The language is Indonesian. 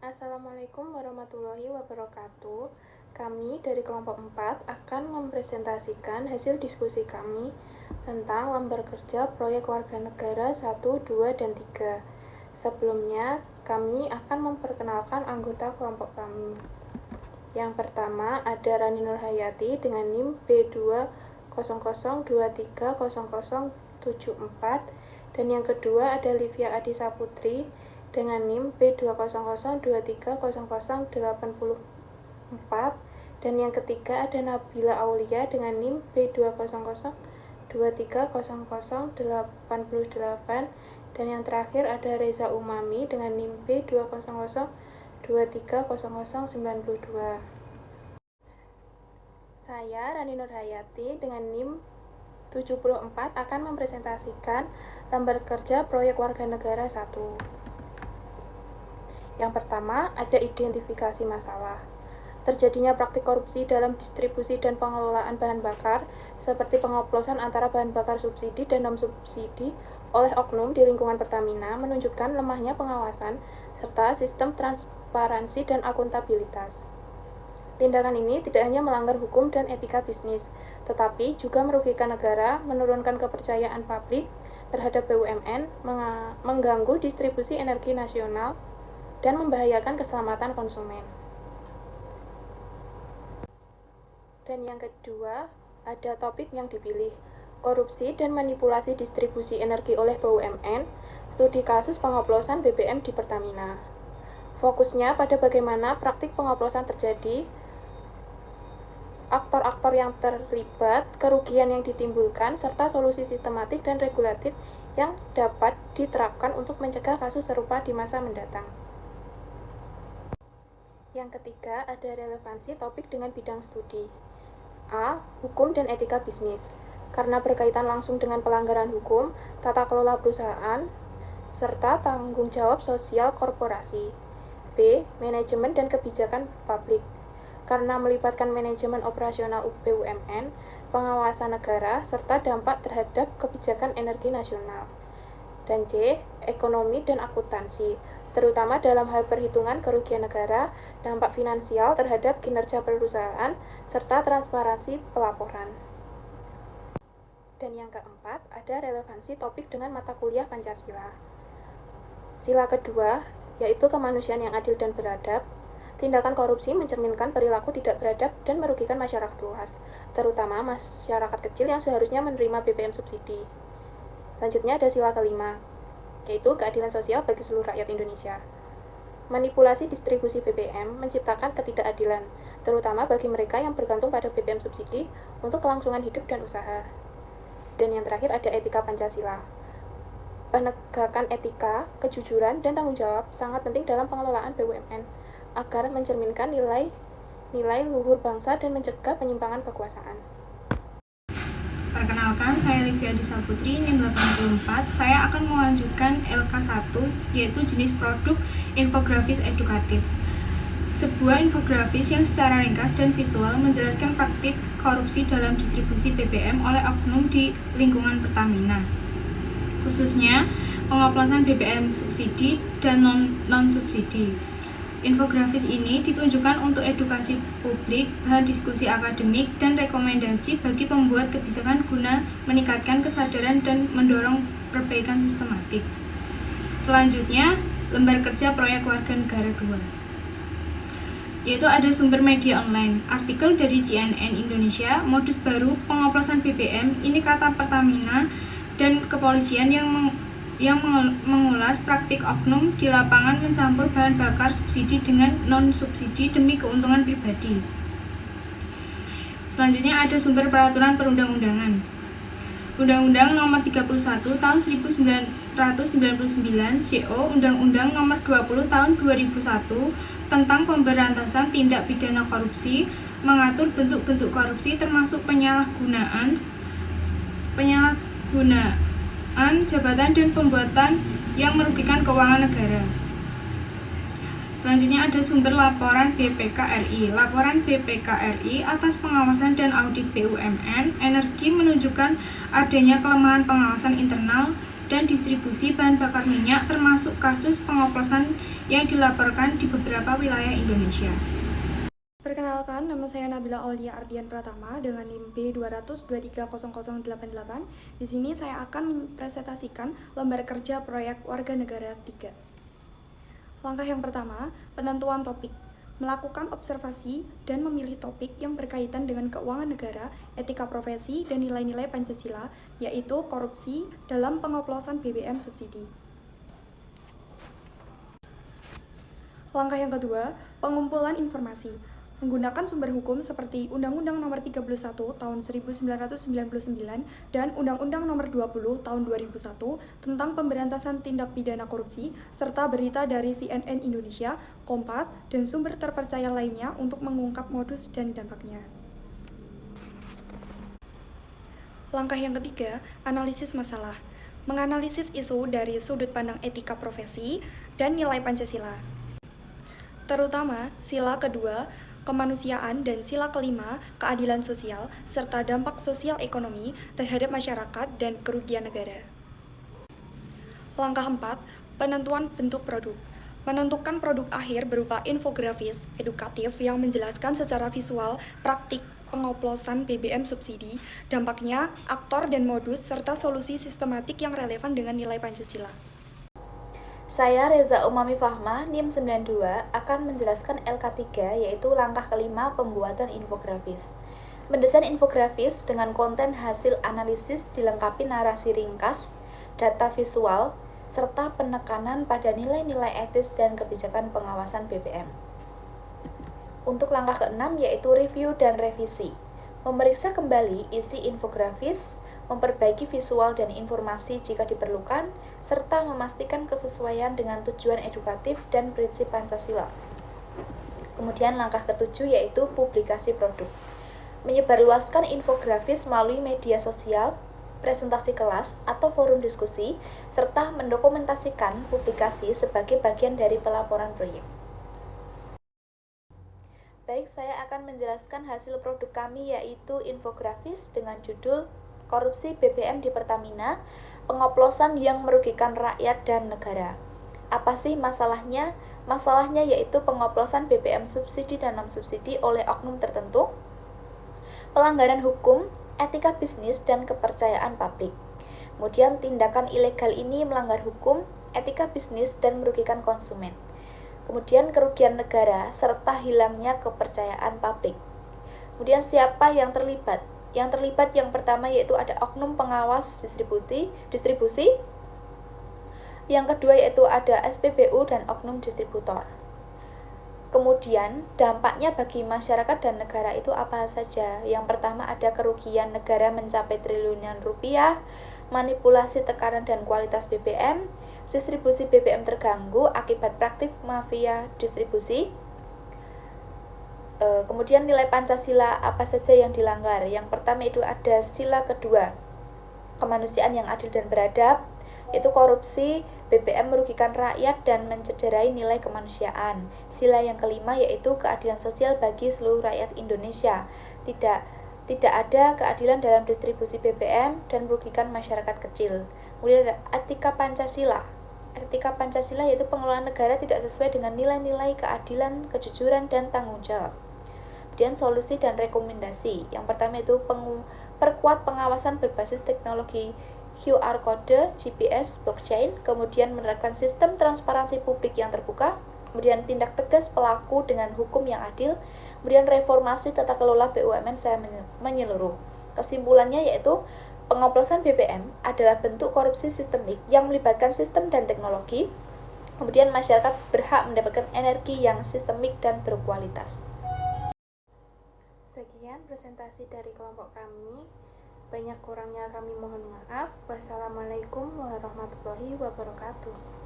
Assalamualaikum warahmatullahi wabarakatuh. Kami dari kelompok 4 akan mempresentasikan hasil diskusi kami tentang lembar kerja proyek warga negara 1, 2, dan 3. Sebelumnya, kami akan memperkenalkan anggota kelompok kami. Yang pertama ada Rani Nurhayati dengan NIM B200230074, dan yang kedua ada Livia Adisa Putri dengan NIM B200230084, dan yang ketiga ada Nabila Aulia dengan NIM B200230088, dan yang terakhir ada Reza Umami dengan NIM B200230092. Saya Rani Nurhayati dengan NIM 74 akan mempresentasikan lembar kerja proyek warga negara 1. Yang pertama, ada identifikasi masalah. Terjadinya praktik korupsi dalam distribusi dan pengelolaan bahan bakar, seperti pengoplosan antara bahan bakar subsidi dan non-subsidi oleh oknum di lingkungan Pertamina, menunjukkan lemahnya pengawasan serta sistem transparansi dan akuntabilitas. Tindakan ini tidak hanya melanggar hukum dan etika bisnis, tetapi juga merugikan negara, menurunkan kepercayaan publik terhadap BUMN, mengganggu distribusi energi nasional, dan membahayakan keselamatan konsumen. Dan yang kedua, ada topik yang dipilih, korupsi dan manipulasi distribusi energi oleh BUMN, studi kasus pengoplosan BBM di Pertamina. Fokusnya pada bagaimana praktik pengoplosan terjadi, aktor-aktor yang terlibat, kerugian yang ditimbulkan, serta solusi sistematik dan regulatif yang dapat diterapkan untuk mencegah kasus serupa di masa mendatang. Yang ketiga, ada relevansi topik dengan bidang studi. A. Hukum dan etika bisnis. Karena berkaitan langsung dengan pelanggaran hukum, tata kelola perusahaan, serta tanggung jawab sosial korporasi. B. Manajemen dan kebijakan publik. Karena melibatkan manajemen operasional BUMN, pengawasan negara, serta dampak terhadap kebijakan energi nasional. Dan C. Ekonomi dan akuntansi, terutama dalam hal perhitungan kerugian negara, dampak finansial terhadap kinerja perusahaan, serta transparansi pelaporan. Dan yang keempat, ada relevansi topik dengan mata kuliah Pancasila. Sila kedua, yaitu kemanusiaan yang adil dan beradab. Tindakan korupsi mencerminkan perilaku tidak beradab dan merugikan masyarakat luas, terutama masyarakat kecil yang seharusnya menerima BBM subsidi. Selanjutnya ada sila kelima, yaitu keadilan sosial bagi seluruh rakyat Indonesia. Manipulasi distribusi BBM menciptakan ketidakadilan, terutama bagi mereka yang bergantung pada BBM subsidi untuk kelangsungan hidup dan usaha. Dan yang terakhir ada etika Pancasila. Penegakan etika, kejujuran, dan tanggung jawab sangat penting dalam pengelolaan BUMN agar mencerminkan nilai luhur bangsa dan mencegah penyimpangan kekuasaan. Perkenalkan, saya Livia Adisa Putri, NIM 84. Saya akan melanjutkan LK1, yaitu jenis produk infografis edukatif. Sebuah infografis yang secara ringkas dan visual menjelaskan praktik korupsi dalam distribusi BBM oleh oknum di lingkungan Pertamina, khususnya pengoplosan BBM subsidi dan non-subsidi. Infografis ini ditunjukkan untuk edukasi publik, bahan diskusi akademik, dan rekomendasi bagi pembuat kebijakan guna meningkatkan kesadaran dan mendorong perbaikan sistematik. Selanjutnya, lembar kerja proyek warga negara 2, yaitu ada sumber media online, artikel dari CNN Indonesia, modus baru pengoplosan BBM, ini kata Pertamina dan kepolisian yang mengulas praktik oknum di lapangan mencampur bahan bakar subsidi dengan non-subsidi demi keuntungan pribadi. Selanjutnya ada sumber peraturan perundang-undangan. Undang-Undang Nomor 31 Tahun 1999, JO, Undang-Undang Nomor 20 Tahun 2001 tentang pemberantasan tindak pidana korupsi mengatur bentuk-bentuk korupsi termasuk penyalahgunaan jabatan dan pembuatan yang merugikan keuangan negara. Selanjutnya ada sumber laporan BPK-RI. Laporan BPK-RI atas pengawasan dan audit BUMN energi menunjukkan adanya kelemahan pengawasan internal dan distribusi bahan bakar minyak, termasuk kasus pengoplosan yang dilaporkan di beberapa wilayah Indonesia. Perkenalkan, nama saya Nabila Aulia Ardian Pratama dengan NIM B200230088. Di sini saya akan mempresentasikan lembar kerja proyek Warga Negara 3. Langkah yang pertama, penentuan topik. Melakukan observasi dan memilih topik yang berkaitan dengan keuangan negara, etika profesi, dan nilai-nilai Pancasila, yaitu korupsi dalam pengoplosan BBM subsidi. Langkah yang kedua, pengumpulan informasi. Menggunakan sumber hukum seperti Undang-Undang Nomor 31 Tahun 1999 dan Undang-Undang Nomor 20 Tahun 2001 tentang Pemberantasan Tindak Pidana Korupsi, serta berita dari CNN Indonesia, Kompas, dan sumber terpercaya lainnya untuk mengungkap modus dan dampaknya. Langkah yang ketiga, analisis masalah. Menganalisis isu dari sudut pandang etika profesi dan nilai Pancasila, terutama sila kedua, kemanusiaan, dan sila kelima, keadilan sosial, serta dampak sosial ekonomi terhadap masyarakat dan kerugian negara. Langkah 4, penentuan bentuk produk. Menentukan produk akhir berupa infografis edukatif yang menjelaskan secara visual praktik pengoplosan BBM subsidi, dampaknya, aktor dan modus, serta solusi sistematik yang relevan dengan nilai Pancasila. Saya Reza Umami Fahma, NIM 92, akan menjelaskan LK3, yaitu langkah kelima pembuatan infografis. Mendesain infografis dengan konten hasil analisis dilengkapi narasi ringkas, data visual, serta penekanan pada nilai-nilai etis dan kebijakan pengawasan BBM. Untuk langkah keenam yaitu review dan revisi. Memeriksa kembali isi infografis, memperbaiki visual dan informasi jika diperlukan, serta memastikan kesesuaian dengan tujuan edukatif dan prinsip Pancasila. Kemudian langkah ketujuh yaitu publikasi produk. Menyebarluaskan infografis melalui media sosial, presentasi kelas, atau forum diskusi, serta mendokumentasikan publikasi sebagai bagian dari pelaporan proyek. Baik, saya akan menjelaskan hasil produk kami yaitu infografis dengan judul Korupsi BBM di Pertamina, pengoplosan yang merugikan rakyat dan negara. Apa sih masalahnya? Masalahnya yaitu pengoplosan BBM subsidi dan non-subsidi oleh oknum tertentu, pelanggaran hukum, etika bisnis, dan kepercayaan publik. Kemudian tindakan ilegal ini melanggar hukum, etika bisnis, dan merugikan konsumen. Kemudian kerugian negara, serta hilangnya kepercayaan publik. Kemudian siapa yang terlibat? Yang terlibat yang pertama yaitu ada oknum pengawas distribusi. Yang kedua yaitu ada SPBU dan oknum distributor. Kemudian dampaknya bagi masyarakat dan negara itu apa saja? Yang pertama ada kerugian negara mencapai triliunan rupiah, manipulasi tekanan dan kualitas BBM, distribusi BBM terganggu akibat praktik mafia distribusi. Kemudian nilai Pancasila apa saja yang dilanggar? Yang pertama itu ada sila kedua, kemanusiaan yang adil dan beradab, yaitu korupsi, BBM merugikan rakyat dan mencederai nilai kemanusiaan. Sila yang kelima yaitu keadilan sosial bagi seluruh rakyat Indonesia. Tidak ada keadilan dalam distribusi BBM dan merugikan masyarakat kecil. Kemudian ada etika Pancasila. Etika Pancasila yaitu pengelolaan negara tidak sesuai dengan nilai-nilai keadilan, kejujuran, dan tanggung jawab. Kemudian solusi dan rekomendasi. Yang pertama itu perkuat pengawasan berbasis teknologi QR Code, GPS, blockchain, kemudian menerapkan sistem transparansi publik yang terbuka, kemudian tindak tegas pelaku dengan hukum yang adil, kemudian reformasi tata kelola BUMN secara menyeluruh. Kesimpulannya yaitu pengoplosan BBM adalah bentuk korupsi sistemik yang melibatkan sistem dan teknologi, kemudian masyarakat berhak mendapatkan energi yang sistemik dan berkualitas. Sekian presentasi dari kelompok kami. Banyak kurangnya kami mohon maaf. Wassalamualaikum warahmatullahi wabarakatuh.